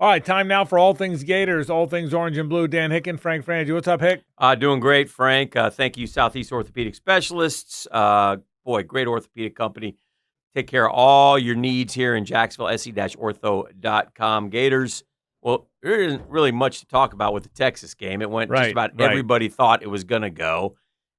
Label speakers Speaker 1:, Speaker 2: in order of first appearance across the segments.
Speaker 1: All right, time now for all things Gators, all things orange and blue. Dan Hicken, Frangie. What's up, Hick?
Speaker 2: Doing great, Frank. Thank you, Southeast Orthopedic Specialists. Great orthopedic company. Take care of all your needs here in Jacksonville, se-ortho.com. Gators, well, there isn't really much to talk about with the Texas game. It went just about everybody thought it was going to go.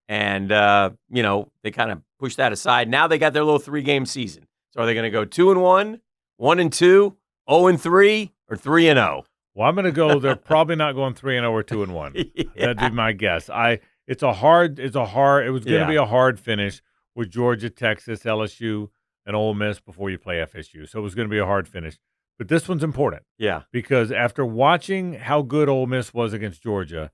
Speaker 2: And, they kind of pushed that aside. Now they got their little 3-game season. So are they going to go 2-1, 1-2, 0-3, or 3-0?
Speaker 1: Well, I'm going to go. They're probably not going 3-0 or 2-1. Yeah. That'd be my guess. It was going to be a hard finish with Georgia, Texas, LSU, and Ole Miss before you play FSU. So it was going to be a hard finish. But this one's important.
Speaker 2: Yeah.
Speaker 1: Because after watching how good Ole Miss was against Georgia,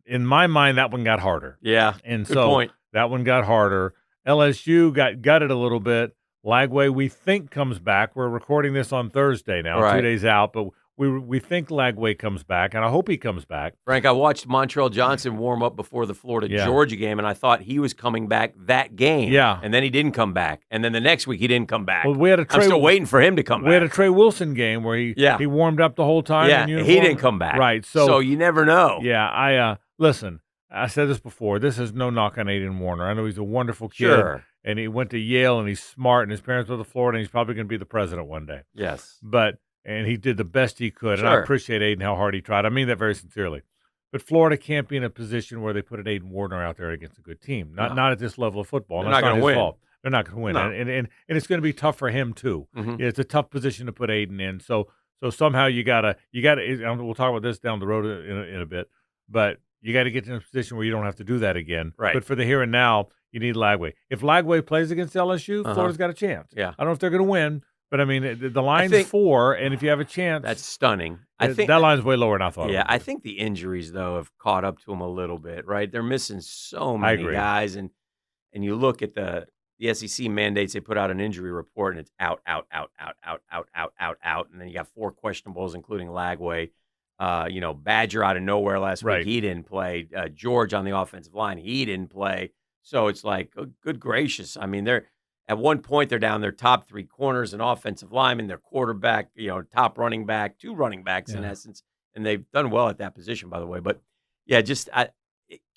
Speaker 1: in my mind, that one got harder.
Speaker 2: Yeah.
Speaker 1: And
Speaker 2: good point.
Speaker 1: That one got harder. LSU got gutted a little bit. Lagway, we think, comes back. We're recording this on Thursday now, 2 days out, but we think Lagway comes back, and I hope he comes back.
Speaker 2: Frank, I watched Montrell Johnson warm up before the Florida-Georgia game, and I thought he was coming back that game.
Speaker 1: Yeah.
Speaker 2: And then he didn't come back. And then the next week he didn't come back.
Speaker 1: Well, I'm
Speaker 2: still waiting for him to come back.
Speaker 1: We had a Trey Wilson game where he warmed up the whole time in uniform.
Speaker 2: He didn't come back.
Speaker 1: Right.
Speaker 2: So you never know.
Speaker 1: Yeah, listen, I said this before. This is no knock on Aiden Warner. I know he's a wonderful kid.
Speaker 2: Sure.
Speaker 1: And he went to Yale, and he's smart, and his parents went to Florida, and he's probably going to be the president one day.
Speaker 2: Yes.
Speaker 1: And he did the best he could,
Speaker 2: Sure.
Speaker 1: and I appreciate Aiden, how hard he tried. I mean that very sincerely. But Florida can't be in a position where they put an Aiden Warner out there against a good team. Not at this level of football.
Speaker 2: They're not going to win.
Speaker 1: Fault. They're not going to win.
Speaker 2: No.
Speaker 1: And it's going to be tough for him, too.
Speaker 2: Mm-hmm.
Speaker 1: It's a tough position to put Aiden in. So somehow you gotta. We'll talk about this down the road in a bit, but you got to get in a position where you don't have to do that again.
Speaker 2: Right.
Speaker 1: But for the here and now, you need Lagway. If Lagway plays against LSU, Florida's got a chance.
Speaker 2: Yeah.
Speaker 1: I don't know if they're going to win, but I mean the line's 4, and if you have a chance,
Speaker 2: that's stunning. I think
Speaker 1: that line's way lower than I thought.
Speaker 2: Yeah, I think the injuries though have caught up to them a little bit. Right, they're missing so many guys, and you look at the SEC mandates. They put out an injury report, and it's out, and then you got 4 questionables, including Lagway. Badger out of nowhere last week. He didn't play. George on the offensive line. He didn't play. So it's like, oh, good gracious. I mean, at one point they're down their top 3 corners and offensive linemen, their quarterback, top running back, 2 running backs in essence. And they've done well at that position, by the way. But yeah,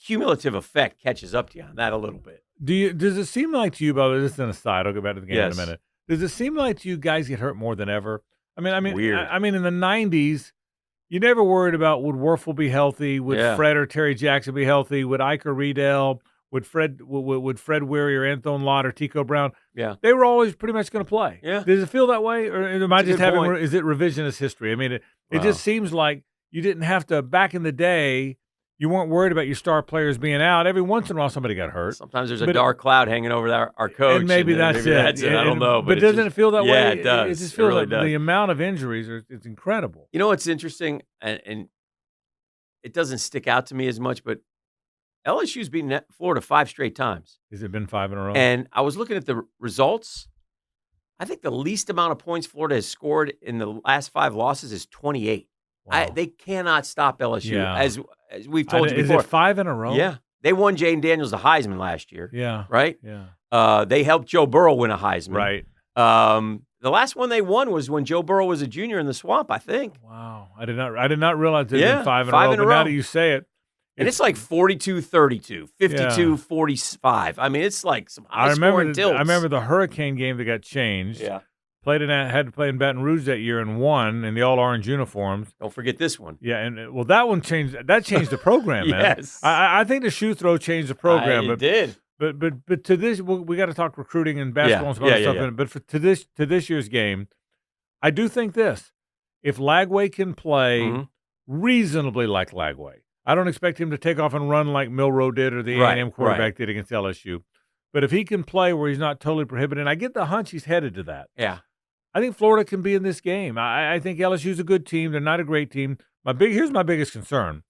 Speaker 2: cumulative effect catches up to you on that a little bit.
Speaker 1: Does it seem like to you, by the way, this is an aside, I'll go back to the game in a minute. Does it seem like to you guys get hurt more than ever? I mean,
Speaker 2: weird.
Speaker 1: I mean, in the 90s, you never worried about would Werfel be healthy, would Fred or Terry Jackson be healthy, would Ike or Riedel, would Fred Weary or Anthony Lott or Tico Brown?
Speaker 2: Yeah,
Speaker 1: they were always pretty much going to play.
Speaker 2: Yeah,
Speaker 1: does it feel that way, or am I just having? Is it revisionist history? I mean, it just seems like you didn't have to back in the day. You weren't worried about your star players being out. Every once in a while, somebody got hurt.
Speaker 2: Sometimes there's a dark cloud hanging over our coach.
Speaker 1: And maybe that's it.
Speaker 2: I don't know.
Speaker 1: But doesn't it feel that way?
Speaker 2: Yeah, it does.
Speaker 1: It just feels
Speaker 2: really
Speaker 1: like
Speaker 2: does.
Speaker 1: The amount of injuries, it's incredible.
Speaker 2: You know what's interesting? And it doesn't stick out to me as much, but LSU's beaten Florida 5 straight times.
Speaker 1: Has it been 5 in a row?
Speaker 2: And I was looking at the results. I think the least amount of points Florida has scored in the last 5 losses is 28.
Speaker 1: Wow.
Speaker 2: They cannot stop LSU, as we've told you before.
Speaker 1: Is it 5 in a row?
Speaker 2: Yeah. They won Jaden Daniels the Heisman last year.
Speaker 1: Yeah.
Speaker 2: Right?
Speaker 1: Yeah.
Speaker 2: They helped Joe Burrow win a Heisman.
Speaker 1: Right.
Speaker 2: The last one they won was when Joe Burrow was a junior in the Swamp, I think.
Speaker 1: Wow. I did not realize it had been 5 in a row. But now that you say it.
Speaker 2: And it's like 42-32, 52-45. I mean, it's like some high-scoring tilts.
Speaker 1: I remember the Hurricane game that got changed.
Speaker 2: Yeah.
Speaker 1: Had to play in Baton Rouge that year and won in the all-orange uniforms.
Speaker 2: Don't forget this one.
Speaker 1: Yeah, and that one changed. That changed the program, man.
Speaker 2: Yes.
Speaker 1: I think the shoe throw changed the program.
Speaker 2: It did.
Speaker 1: But to this, we got to talk recruiting and basketball and some other stuff. But to this year's game, I do think this: if Lagway can play reasonably like Lagway, I don't expect him to take off and run like Milroe did or the A&M quarterback did against LSU. But if he can play where he's not totally prohibited, and I get the hunch he's headed to that.
Speaker 2: Yeah.
Speaker 1: I think Florida can be in this game. I think LSU's a good team. They're not a great team. Here's my biggest concern.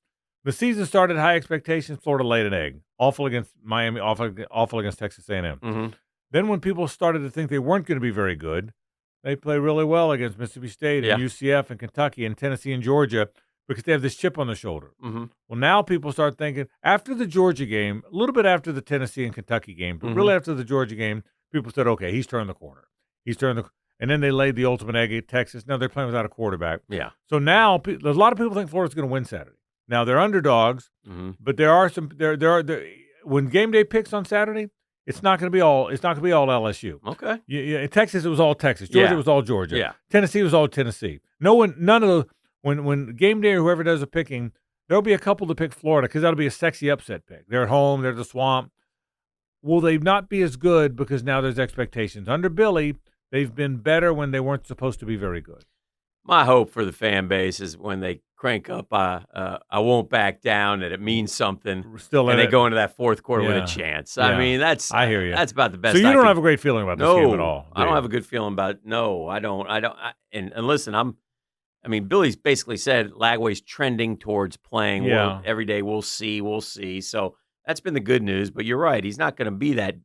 Speaker 1: The season started high expectations. Florida laid an egg. Awful against Miami, awful against Texas A&M.
Speaker 2: Mm-hmm.
Speaker 1: Then when people started to think they weren't going to be very good, they play really well against Mississippi State and UCF and Kentucky and Tennessee and Georgia because they have this chip on their shoulder.
Speaker 2: Mm-hmm.
Speaker 1: Well, now people start thinking, after the Georgia game, a little bit after the Tennessee and Kentucky game, but really after the Georgia game, people said, okay, he's turned the corner. and then they laid the ultimate egg at Texas. Now they're playing without a quarterback.
Speaker 2: Yeah.
Speaker 1: So now a lot of people think Florida's going to win Saturday. Now they're underdogs, but there are some. When game day picks on Saturday, it's not going to be all LSU.
Speaker 2: Okay.
Speaker 1: In Texas, it was all Texas. Georgia was all Georgia.
Speaker 2: Yeah.
Speaker 1: Tennessee was all Tennessee. None of those. When game day or whoever does the picking, there'll be a couple to pick Florida because that'll be a sexy upset pick. They're at home. They're the Swamp. Will they not be as good because now there's expectations? Under Billy, they've been better when they weren't supposed to be very good.
Speaker 2: My hope for the fan base is when they crank up, I won't back down, that it means something. And they go into that fourth quarter with a chance. I mean, I hear you. That's about the best.
Speaker 1: So you don't have a great feeling about this game at all?
Speaker 2: I don't have a good feeling about it. No, I don't. And listen, Billy's basically said Lagway's trending towards playing.
Speaker 1: Yeah.
Speaker 2: Every day we'll see. So that's been the good news. But you're right. He's not going to be that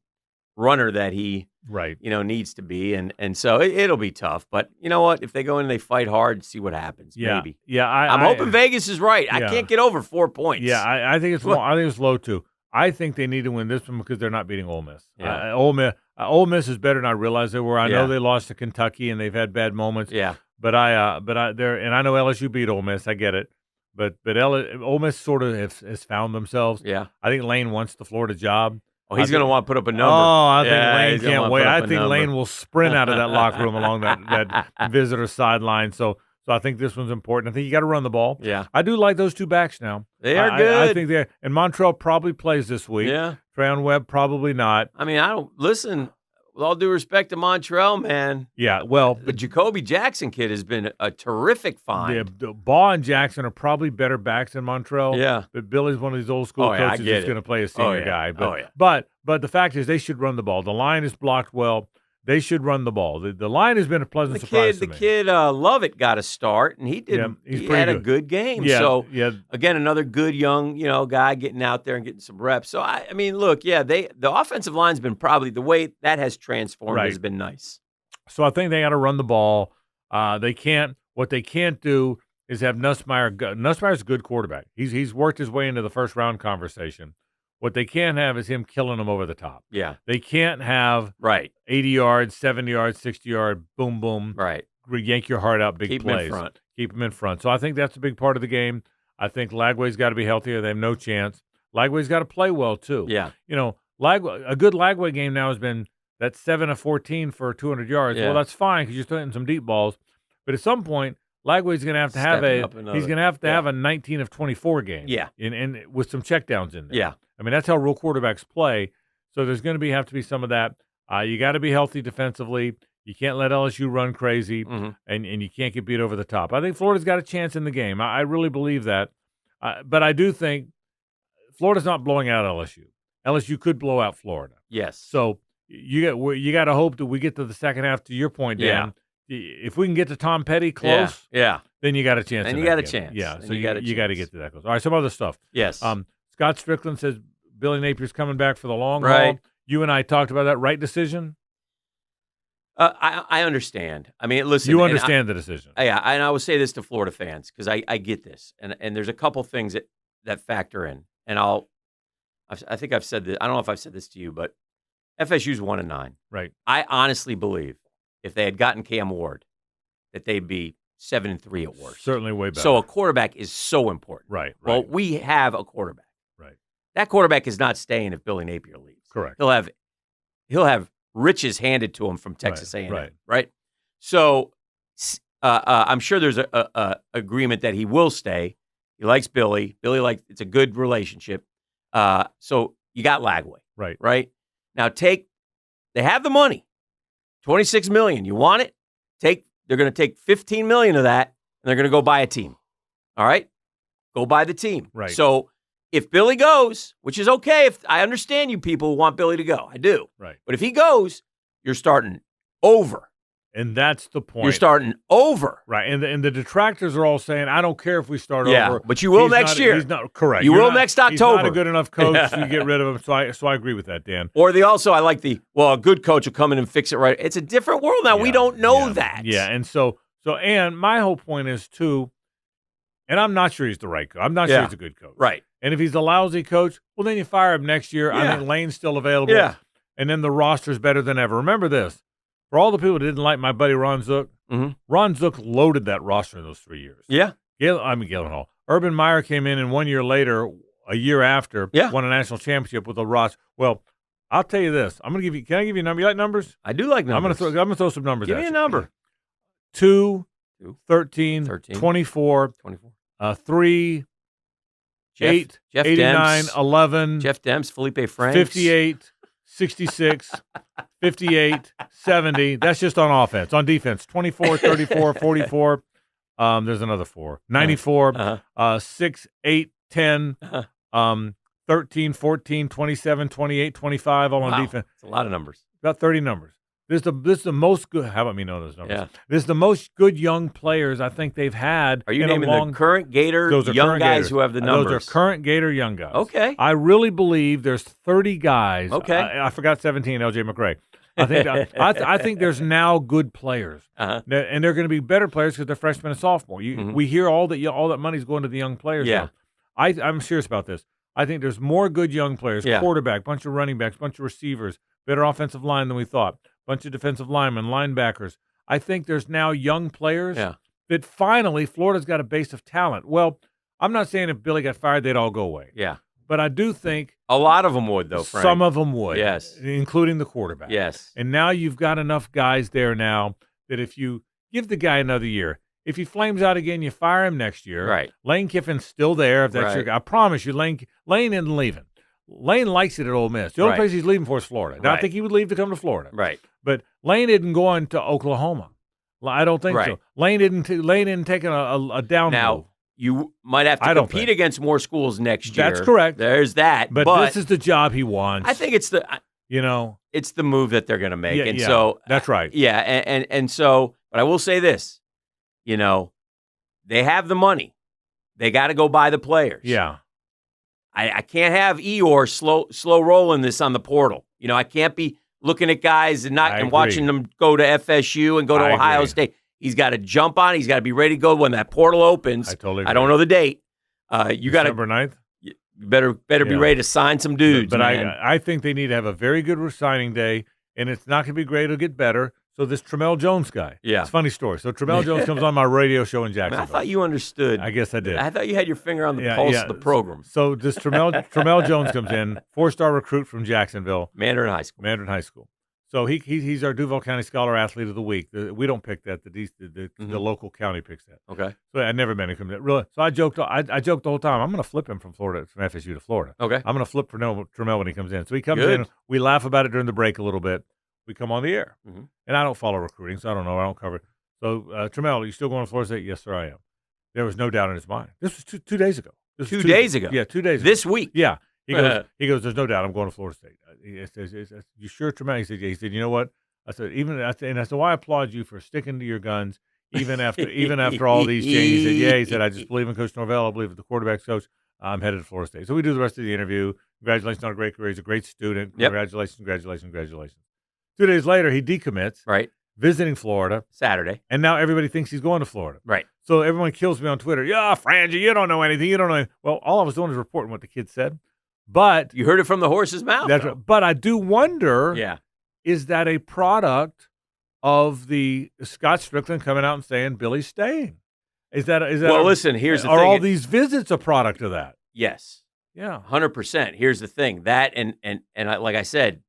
Speaker 2: runner that he needs to be. And so it'll be tough. But you know what? If they go in and they fight hard and see what happens, maybe.
Speaker 1: Yeah,
Speaker 2: I'm hoping Vegas is right. I can't get over 4 points.
Speaker 1: Yeah, I think it's low too. I think they need to win this one because they're not beating Ole Miss.
Speaker 2: Yeah.
Speaker 1: Ole Miss is better than I realized they were. I know they lost to Kentucky and they've had bad moments.
Speaker 2: Yeah.
Speaker 1: But I know LSU beat Ole Miss. I get it. But Ole Miss sort of has found themselves.
Speaker 2: Yeah.
Speaker 1: I think Lane wants the Florida job.
Speaker 2: Oh, he's going to want to put up a number.
Speaker 1: Oh, I think Lane can't wait. I think Lane will sprint out of that locker room along that visitor sideline. So I think this one's important. I think you got to run the ball.
Speaker 2: Yeah.
Speaker 1: I do like those two backs now.
Speaker 2: They are good.
Speaker 1: I think and Montrell probably plays this week.
Speaker 2: Yeah.
Speaker 1: Trayon Webb probably not.
Speaker 2: Listen, with all due respect to Montrell, man.
Speaker 1: Yeah, well.
Speaker 2: The Jacoby Jackson kid has been a terrific find.
Speaker 1: Yeah, Baugh and Jackson are probably better backs than Montrell.
Speaker 2: Yeah.
Speaker 1: But Billy's one of these old school coaches who's going to play a senior guy. But the fact is they should run the ball. The line is blocked well. They should run the ball. The line has been a pleasant surprise to me.
Speaker 2: The kid Lovett got a start, and he did. Yeah, he had a good game.
Speaker 1: Yeah,
Speaker 2: so again, another good young guy getting out there and getting some reps. So the offensive line's been probably the way that has transformed has been nice.
Speaker 1: So I think they got to run the ball. They can't. What they can't do is have Nussmeier. Nussmeier's a good quarterback. He's worked his way into the first round conversation. What they can't have is him killing them over the top.
Speaker 2: Yeah.
Speaker 1: They can't have 80 yards, 70 yards, 60 yard, boom, boom.
Speaker 2: Right.
Speaker 1: Yank your heart out, big plays.
Speaker 2: Keep him in front.
Speaker 1: Keep him in front. So I think that's a big part of the game. I think Lagway's got to be healthier. They have no chance. Lagway's got to play well, too.
Speaker 2: Yeah.
Speaker 1: A good Lagway game now has been that 7 of 14 for 200 yards.
Speaker 2: Yeah.
Speaker 1: Well, that's fine because you're still hitting some deep balls. But at some point, Lagway's going to have to have a 19 of 24 game.
Speaker 2: Yeah.
Speaker 1: And with some checkdowns in there.
Speaker 2: Yeah.
Speaker 1: That's how real quarterbacks play. So there's going to have to be some of that. You got to be healthy defensively. You can't let LSU run crazy, and you can't get beat over the top. I think Florida's got a chance in the game. I really believe that. But I do think Florida's not blowing out LSU. LSU could blow out Florida.
Speaker 2: Yes.
Speaker 1: So you got to hope that we get to the second half, to your point, Dan. Yeah. If we can get to Tom Petty close, then you got a chance.
Speaker 2: And you got a chance.
Speaker 1: Yeah, so you got to get to that close. All right, some other stuff.
Speaker 2: Yes.
Speaker 1: Scott Strickland says Billy Napier's coming back for the long haul. You and I talked about that. Right decision?
Speaker 2: I understand. Listen.
Speaker 1: You understand the decision.
Speaker 2: Yeah, and I will say this to Florida fans because I get this. And there's a couple things that factor in. And I think I've said this. I don't know if I've said this to you, but FSU's 1-9.
Speaker 1: Right.
Speaker 2: I honestly believe if they had gotten Cam Ward, that they'd be 7-3 at worst.
Speaker 1: Certainly way better.
Speaker 2: So a quarterback is so important.
Speaker 1: Right.
Speaker 2: Well, we have a quarterback.
Speaker 1: Right.
Speaker 2: That quarterback is not staying if Billy Napier leaves.
Speaker 1: Correct.
Speaker 2: He'll have riches handed to him from Texas A&M. Right. So I'm sure there's a agreement that he will stay. He likes Billy. It's a good relationship. So you got Lagway.
Speaker 1: Right.
Speaker 2: Right. Now they have the money. $26 million. You want it? They're going to take $15 million of that, and they're going to go buy a team. All right? Go buy the team.
Speaker 1: Right.
Speaker 2: So if Billy goes, which is okay, if I understand you people who want Billy to go. I do.
Speaker 1: Right.
Speaker 2: But if he goes, you're starting over.
Speaker 1: And that's the point.
Speaker 2: You're starting over.
Speaker 1: Right. And the detractors are all saying, I don't care if we start over.
Speaker 2: Yeah, but you will next year.
Speaker 1: He's not correct.
Speaker 2: You will next October.
Speaker 1: He's not a good enough coach. You get rid of him. So I agree with that, Dan.
Speaker 2: Or I like a good coach will come in and fix it right. It's a different world now. We don't know that.
Speaker 1: Yeah. And and my whole point is too, and I'm not sure he's the right coach. I'm not sure he's a good coach.
Speaker 2: Right.
Speaker 1: And if he's a lousy coach, well, then you fire him next year.
Speaker 2: Yeah.
Speaker 1: I think Lane's still available.
Speaker 2: Yeah.
Speaker 1: And then the roster's better than ever. Remember this. for all the people that didn't like my buddy Ron Zook, Ron Zook loaded that roster in those 3 years.
Speaker 2: Yeah.
Speaker 1: Galen Hall. Urban Meyer came in, and 1 year later, a year after, won a national championship with a roster. Well, I'll tell you this. I'm going to give you – can I give you a number? You like numbers?
Speaker 2: I do like numbers.
Speaker 1: I'm going to throw some numbers at you.
Speaker 2: Give me a number.
Speaker 1: 2, 13, 24, 3,
Speaker 2: Jeff,
Speaker 1: 8,
Speaker 2: Jeff
Speaker 1: 89,
Speaker 2: Demps,
Speaker 1: 11.
Speaker 2: Jeff Demps, Felipe Franks.
Speaker 1: 58, 66, 58, 70. That's just on offense. On defense, 24, 34, 44. There's another 4. 94, 6, 8, 10, 13, 14, 27, 28, 25, all on defense.
Speaker 2: That's a lot of numbers.
Speaker 1: About 30 numbers. This is the most good. How about me know those numbers?
Speaker 2: Yeah.
Speaker 1: This is the most good young players I think they've had.
Speaker 2: Are you naming the current Gator young guys who have the numbers?
Speaker 1: Those are current Gator young guys.
Speaker 2: Okay.
Speaker 1: I really believe there's 30 guys.
Speaker 2: Okay.
Speaker 1: I forgot 17, L.J. McRae. I think there's now good players, and they're going to be better players because they're freshmen and sophomore. We hear all that money's going to the young players.
Speaker 2: Yeah.
Speaker 1: Now. I'm serious about this. I think there's more good young players, quarterback, bunch of running backs, bunch of receivers, better offensive line than we thought, bunch of defensive linemen, linebackers. I think there's now young players that finally Florida's got a base of talent. Well, I'm not saying if Billy got fired, they'd all go away.
Speaker 2: Yeah.
Speaker 1: But I do think
Speaker 2: a lot of them would, though, Frank.
Speaker 1: Some of them would.
Speaker 2: Yes.
Speaker 1: Including the quarterback.
Speaker 2: Yes.
Speaker 1: And now you've got enough guys there now that if you give the guy another year, if he flames out again, you fire him next year.
Speaker 2: Right.
Speaker 1: Lane Kiffin's still there. If that's your guy. I promise you, Lane isn't leaving. Lane likes it at Ole Miss. The only place he's leaving for is Florida. Now, I think he would leave to come to Florida.
Speaker 2: Right.
Speaker 1: But Lane isn't going to Oklahoma. I don't think so. Lane isn't taking a down move.
Speaker 2: You might have to compete against more schools next year.
Speaker 1: That's correct.
Speaker 2: There's that.
Speaker 1: But this is the job he wants.
Speaker 2: I think it's the move that they're going to make. And so
Speaker 1: that's right.
Speaker 2: Yeah, and so, but I will say this, they have the money. They got to go buy the players.
Speaker 1: Yeah.
Speaker 2: I can't have Eeyore slow rolling this on the portal. I can't be looking at guys and watching them go to FSU and go to Ohio State. He's got to jump on. He's got to be ready to go when that portal opens.
Speaker 1: I totally agree.
Speaker 2: I don't know the date. You got
Speaker 1: December 9th?
Speaker 2: You better be ready to sign some dudes.
Speaker 1: But
Speaker 2: man.
Speaker 1: I think they need to have a very good signing day, and it's not going to be great. It'll get better. So this Tramel Jones guy.
Speaker 2: Yeah.
Speaker 1: It's a funny story. So Tramel Jones comes on my radio show in Jacksonville.
Speaker 2: I thought you understood.
Speaker 1: I guess I did.
Speaker 2: I thought you had your finger on the pulse of the program.
Speaker 1: So this Tramel Jones comes in, 4-star recruit from Jacksonville.
Speaker 2: Mandarin High School. So he's our Duval County Scholar Athlete of the Week. We don't pick that. The local county picks that. Okay.
Speaker 1: So I never met him come in. Really. So I joked the whole time. I'm going to flip him from FSU to Florida.
Speaker 2: Okay.
Speaker 1: I'm going to flip Tramel when he comes in. So he comes in. We laugh about it during the break a little bit. We come on the air. Mm-hmm. And I don't follow recruiting, so I don't know. I don't cover it. So Tramel, are you still going to Florida State? Yes, sir, I am. There was no doubt in his mind. This was 2 days ago.
Speaker 2: 2 days ago?
Speaker 1: Yeah, 2 days ago.
Speaker 2: This week?
Speaker 1: Yeah. He goes, there's no doubt I'm going to Florida State. He says, you sure, Tramel? He said, yeah. He said, you know what? I said, well, I applaud you for sticking to your guns even after all these changes. He said, yeah. He said, I just believe in Coach Norvell. I believe in the quarterback's coach. I'm headed to Florida State. So we do the rest of the interview. Congratulations on a great career. He's a great student.
Speaker 2: Yep.
Speaker 1: Congratulations. 2 days later, he decommits.
Speaker 2: Right.
Speaker 1: Visiting Florida.
Speaker 2: Saturday.
Speaker 1: And now everybody thinks he's going to Florida.
Speaker 2: Right.
Speaker 1: So everyone kills me on Twitter. Yeah, Frangie, you don't know anything. You don't know anything. Well, all I was doing is reporting what the kid said. But
Speaker 2: you heard it from the horse's mouth.
Speaker 1: That's right. But I do wonder, is that a product of the Scott Strickland coming out and saying Billy's staying? Is that well,
Speaker 2: listen, here's the thing.
Speaker 1: Are all these visits a product of that?
Speaker 2: Yes.
Speaker 1: Yeah.
Speaker 2: 100%. Here's the thing. That and like I said,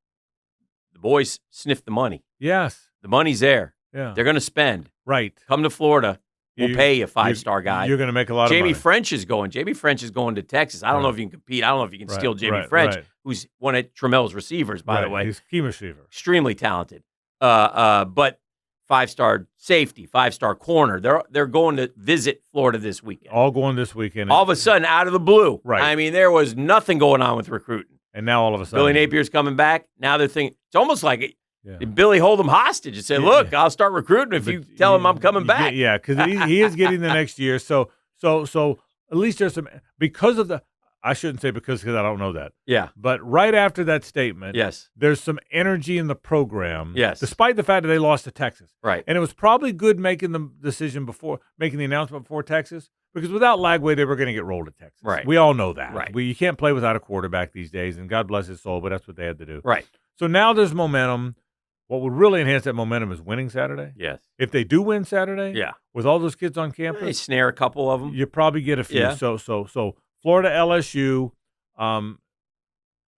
Speaker 2: the boys sniffed the money.
Speaker 1: Yes.
Speaker 2: The money's there.
Speaker 1: Yeah.
Speaker 2: They're going to spend.
Speaker 1: Right.
Speaker 2: Come to Florida. We'll pay you a 5-star guy.
Speaker 1: You're going to make a lot of money.
Speaker 2: Jamie French is going. Jamie French is going to Texas. I don't know if you can compete. I don't know if you can steal Jamie French, who's one of Tramel's receivers, by the way.
Speaker 1: He's a key receiver.
Speaker 2: Extremely talented. But 5-star safety, 5-star corner. They're going to visit Florida this weekend.
Speaker 1: All going this weekend.
Speaker 2: All of a sudden, out of the blue.
Speaker 1: Right.
Speaker 2: I mean, there was nothing going on with recruiting.
Speaker 1: And now all of a sudden.
Speaker 2: Billy Napier's coming back. Now they're thinking, it's almost like did Billy hold him hostage and say, look, I'll start recruiting if you tell him I'm coming back.
Speaker 1: Yeah, because he is getting the next year. So at least there's some, because of the, I shouldn't say because I don't know that.
Speaker 2: Yeah.
Speaker 1: But right after that statement, there's some energy in the program.
Speaker 2: Yes.
Speaker 1: Despite the fact that they lost to Texas.
Speaker 2: Right.
Speaker 1: And it was probably good making the decision making the announcement before Texas, because without Lagway, they were going to get rolled at Texas.
Speaker 2: Right.
Speaker 1: We all know that.
Speaker 2: Right.
Speaker 1: You can't play without a quarterback these days, and God bless his soul, but that's what they had to do.
Speaker 2: Right.
Speaker 1: So now there's momentum. What would really enhance that momentum is winning Saturday.
Speaker 2: Yes.
Speaker 1: If they do win Saturday, with all those kids on campus,
Speaker 2: they snare a couple of them.
Speaker 1: You probably get a few.
Speaker 2: Yeah.
Speaker 1: So Florida, LSU.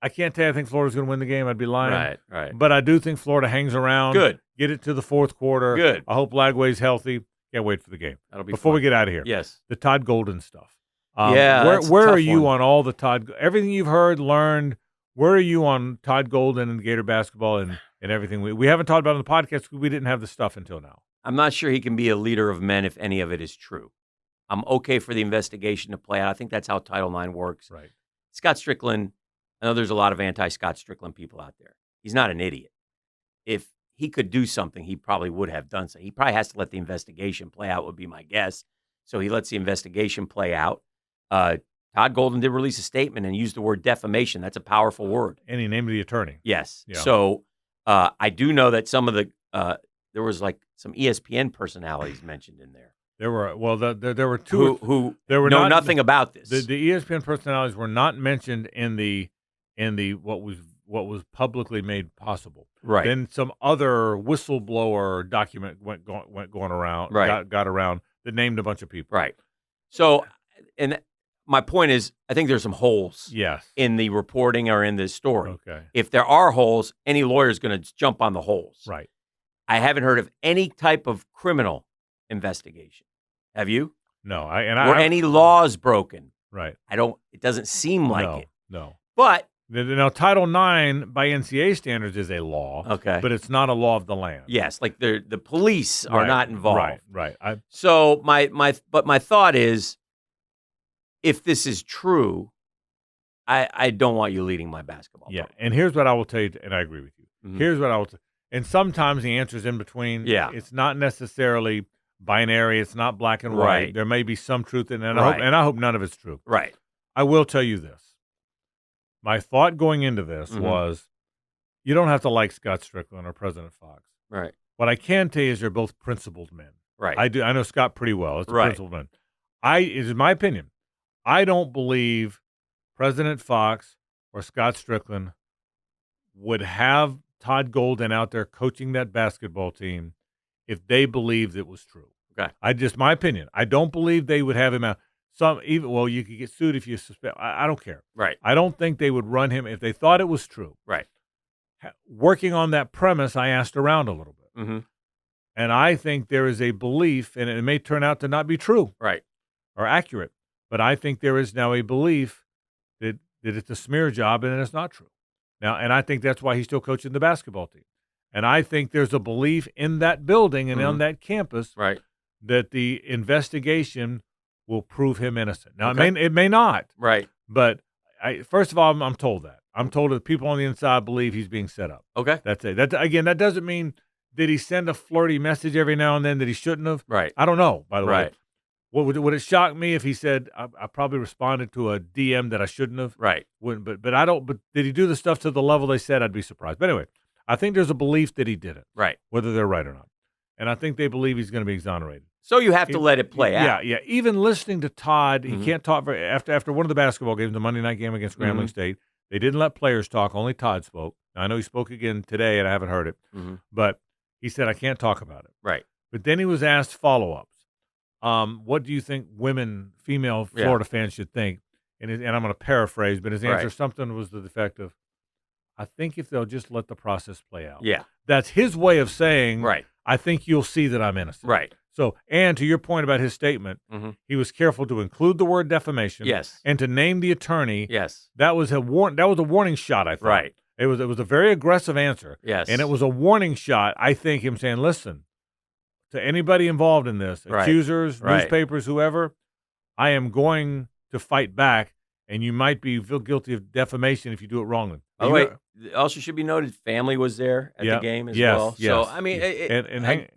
Speaker 1: I can't tell you I think Florida's going to win the game. I'd be lying.
Speaker 2: Right.
Speaker 1: But I do think Florida hangs around.
Speaker 2: Good.
Speaker 1: Get it to the fourth quarter.
Speaker 2: Good.
Speaker 1: I hope Lagway's healthy. Can't wait for the game.
Speaker 2: That'll be
Speaker 1: Before
Speaker 2: fun.
Speaker 1: we get out of here.
Speaker 2: Yes.
Speaker 1: The Todd Golden stuff.
Speaker 2: Where
Speaker 1: are you on all the Todd? Everything you've heard, learned. Where are you on Todd Golden and Gator basketball and everything? We haven't talked about it on the podcast because we didn't have the stuff until now.
Speaker 2: I'm not sure he can be a leader of men if any of it is true. I'm okay for the investigation to play out. I think that's how Title IX works.
Speaker 1: Right.
Speaker 2: Scott Strickland, I know there's a lot of anti-Scott Strickland people out there. He's not an idiot. If he could do something, he probably would have done so. He probably has to let the investigation play out, would be my guess. So he lets the investigation play out. Todd Golden did release a statement and used the word defamation. That's a powerful word.
Speaker 1: And he named the attorney.
Speaker 2: Yes.
Speaker 1: Yeah.
Speaker 2: So I do know that some of the there was like some ESPN personalities mentioned in there.
Speaker 1: There were there were two
Speaker 2: who
Speaker 1: there were
Speaker 2: know nothing about this.
Speaker 1: The ESPN personalities were not mentioned in the what was publicly made possible.
Speaker 2: Right.
Speaker 1: Then some other whistleblower document went going around.
Speaker 2: Right.
Speaker 1: Got around that named a bunch of people.
Speaker 2: Right. So, and my point is, I think there's some holes.
Speaker 1: Yes.
Speaker 2: In the reporting or in this story.
Speaker 1: Okay.
Speaker 2: If there are holes, any lawyer is going to jump on the holes.
Speaker 1: Right.
Speaker 2: I haven't heard of any type of criminal investigation. Have you?
Speaker 1: No.
Speaker 2: Were any laws broken?
Speaker 1: Right.
Speaker 2: It doesn't seem like it.
Speaker 1: No.
Speaker 2: But
Speaker 1: now Title IX by NCAA standards is a law.
Speaker 2: Okay.
Speaker 1: But it's not a law of the land.
Speaker 2: Yes, like the police are not involved.
Speaker 1: Right.
Speaker 2: So my thought is, if this is true, I don't want you leading my basketball program.
Speaker 1: And here's what I will tell you, and I agree with you.
Speaker 2: Mm-hmm.
Speaker 1: Here's what I will tell you. And sometimes the answer is in between.
Speaker 2: Yeah.
Speaker 1: It's not necessarily binary. It's not black and white.
Speaker 2: Right.
Speaker 1: There may be some truth in it, and,
Speaker 2: Right.
Speaker 1: I hope none of it's true.
Speaker 2: Right.
Speaker 1: I will tell you this. My thought going into this was, you don't have to like Scott Strickland or President Fox.
Speaker 2: Right.
Speaker 1: What I can tell you is they're both principled men.
Speaker 2: Right.
Speaker 1: I know Scott pretty well. It's a
Speaker 2: Right.
Speaker 1: principled man. It is my opinion. I don't believe President Fox or Scott Strickland would have Todd Golden out there coaching that basketball team if they believed it was true.
Speaker 2: Okay.
Speaker 1: My opinion. I don't believe they would have him out. You could get sued if you suspect. I don't care.
Speaker 2: Right.
Speaker 1: I don't think they would run him if they thought it was true.
Speaker 2: Right.
Speaker 1: Working on that premise, I asked around a little bit.
Speaker 2: Mm-hmm.
Speaker 1: And I think there is a belief, and it may turn out to not be true.
Speaker 2: Right.
Speaker 1: Or accurate. But I think there is now a belief that it's a smear job and it's not true. Now, and I think that's why he's still coaching the basketball team. And I think there's a belief in that building and on that campus that the investigation will prove him innocent. Now, it may not.
Speaker 2: Right.
Speaker 1: But first of all, I'm told that. I'm told that people on the inside believe he's being set up.
Speaker 2: Okay.
Speaker 1: That's it. That doesn't mean did he send a flirty message every now and then that he shouldn't have?
Speaker 2: Right.
Speaker 1: I don't know, by the way.
Speaker 2: Right.
Speaker 1: Would it shock me if he said I probably responded to a DM that I shouldn't have?
Speaker 2: Right.
Speaker 1: But I don't. But did he do the stuff to the level they said? I'd be surprised. But anyway, I think there's a belief that he did it.
Speaker 2: Right.
Speaker 1: Whether they're right or not, and I think they believe he's going to be exonerated.
Speaker 2: So you have to let it play out.
Speaker 1: Yeah. Even listening to Todd, he can't talk after one of the basketball games, the Monday night game against Grambling State. They didn't let players talk. Only Todd spoke. Now, I know he spoke again today, and I haven't heard it. But he said I can't talk about it.
Speaker 2: Right.
Speaker 1: But then he was asked follow-ups. What do you think female Florida fans should think? And I'm going to paraphrase, but his answer something was to the effect of, I think if they'll just let the process play out.
Speaker 2: Yeah.
Speaker 1: That's his way of saying,
Speaker 2: right.
Speaker 1: I think you'll see that I'm innocent.
Speaker 2: Right.
Speaker 1: So, and to your point about his statement, he was careful to include the word defamation.
Speaker 2: Yes.
Speaker 1: And to name the attorney.
Speaker 2: Yes.
Speaker 1: That was a warning shot, I thought.
Speaker 2: Right.
Speaker 1: It was a very aggressive answer.
Speaker 2: Yes.
Speaker 1: And it was a warning shot, I think, him saying, listen, to anybody involved in this, accusers, newspapers, whoever, I am going to fight back, and you might be guilty of defamation if you do it wrongly.
Speaker 2: Oh, wait. Also should be noted, family was there at the game as well.
Speaker 1: Yes.
Speaker 2: So, I mean,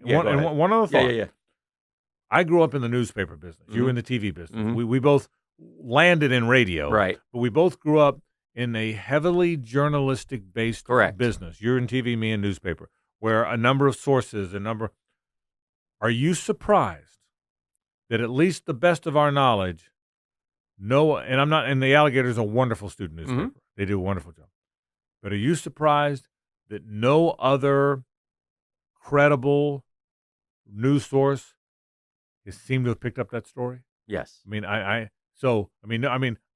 Speaker 1: one other thought.
Speaker 2: Yeah.
Speaker 1: I grew up in the newspaper business. You were in the TV business. We both landed in radio.
Speaker 2: Right.
Speaker 1: But we both grew up in a heavily journalistic-based business. You're in TV, me in newspaper, where a number of sources, Are you surprised that at least the best of our knowledge, and the Alligator's a wonderful student newspaper. They do a wonderful job. But are you surprised that no other credible news source has seemed to have picked up that story.
Speaker 2: Yes.
Speaker 1: I mean,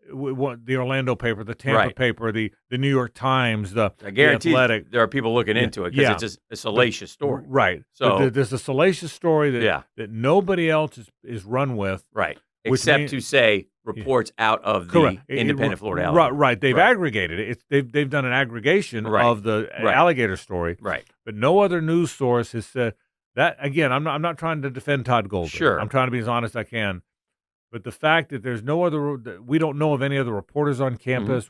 Speaker 1: the Orlando paper, the Tampa paper, the New York Times, I
Speaker 2: guarantee
Speaker 1: the Athletic.
Speaker 2: There are people looking into it because it's a salacious story.
Speaker 1: Right.
Speaker 2: So
Speaker 1: but there's a salacious story that nobody else is run with.
Speaker 2: Right. Except to say reports out of the independent Florida Alligator.
Speaker 1: Right. They've aggregated it. They've done an aggregation of the alligator story.
Speaker 2: Right.
Speaker 1: But no other news source has said that. Again, I'm not trying to defend Todd Golden.
Speaker 2: Sure.
Speaker 1: I'm trying to be as honest as I can. But the fact that there's no other, we don't know of any other reporters on campus,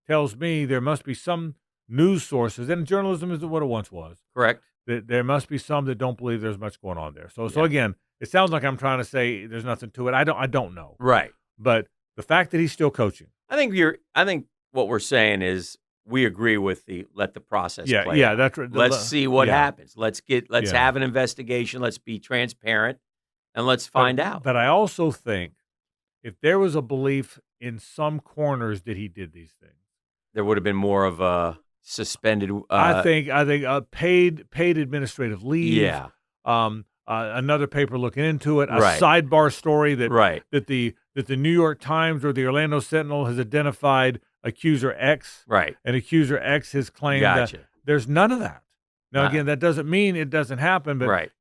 Speaker 1: tells me there must be some news sources, and journalism isn't what it once was.
Speaker 2: Correct.
Speaker 1: That there must be some that don't believe there's much going on there. So again, it sounds like I'm trying to say there's nothing to it. I don't know.
Speaker 2: Right.
Speaker 1: But the fact that he's still coaching.
Speaker 2: I think what we're saying is we agree with let the process play.
Speaker 1: Yeah, that's right.
Speaker 2: Let's see what happens. Let's have an investigation. Let's be transparent. And let's find out.
Speaker 1: But I also think if there was a belief in some corners that he did these things,
Speaker 2: there would have been more of a suspended.
Speaker 1: I think paid administrative leave.
Speaker 2: Yeah.
Speaker 1: Another paper looking into it. A sidebar story that the New York Times or the Orlando Sentinel has identified accuser X.
Speaker 2: Right.
Speaker 1: And accuser X has claimed that there's none of that. Now, again, that doesn't mean it doesn't happen, but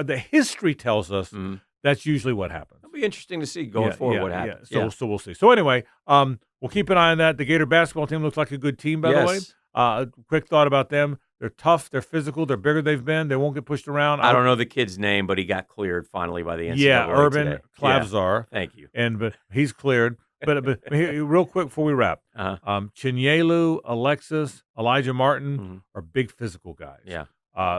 Speaker 1: the history tells us that's usually what happens.
Speaker 2: It'll be interesting to see going forward what happens.
Speaker 1: So we'll see. So anyway, we'll keep an eye on that. The Gator basketball team looks like a good team, by the way. Quick thought about them. They're tough. They're physical. They're bigger than they've been. They won't get pushed around.
Speaker 2: I don't know the kid's name, but he got cleared finally by the NCAA
Speaker 1: Yeah, Urban
Speaker 2: today.
Speaker 1: Klavzar.
Speaker 2: Thank you.
Speaker 1: But he's cleared. But here, real quick before we wrap, Chinyelu, Alexis, Elijah Martin are big physical guys.
Speaker 2: Yeah.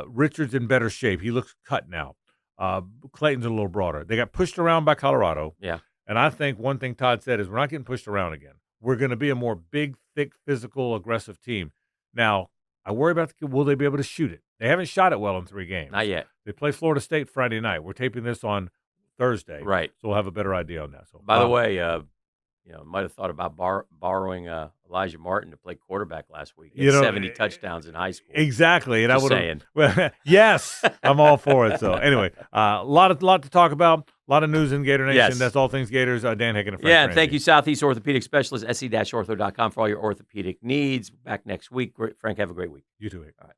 Speaker 1: Richard's in better shape. He looks cut now. Clayton's a little broader. They got pushed around by Colorado.
Speaker 2: Yeah.
Speaker 1: And I think one thing Todd said is we're not getting pushed around again. We're going to be a more big, thick, physical, aggressive team. Now, I worry about will they be able to shoot it? They haven't shot it well in 3 games.
Speaker 2: Not yet.
Speaker 1: They play Florida State Friday night. We're taping this on Thursday.
Speaker 2: Right.
Speaker 1: So we'll have a better idea on that. So,
Speaker 2: by the way, might have thought about borrowing Elijah Martin to play quarterback last week. He had 70 touchdowns in high school.
Speaker 1: Exactly, and
Speaker 2: Just
Speaker 1: I would
Speaker 2: saying.
Speaker 1: Well, yes, I'm all for it. So anyway, a lot to talk about. A lot of news in Gator Nation.
Speaker 2: Yes.
Speaker 1: That's all things Gators. Dan Hicken and Frank.
Speaker 2: Yeah, and thank you, Southeast Orthopedic Specialist, se-ortho.com for all your orthopedic needs. Back next week. Frank, have a great week.
Speaker 1: You too, Hick.
Speaker 2: All right.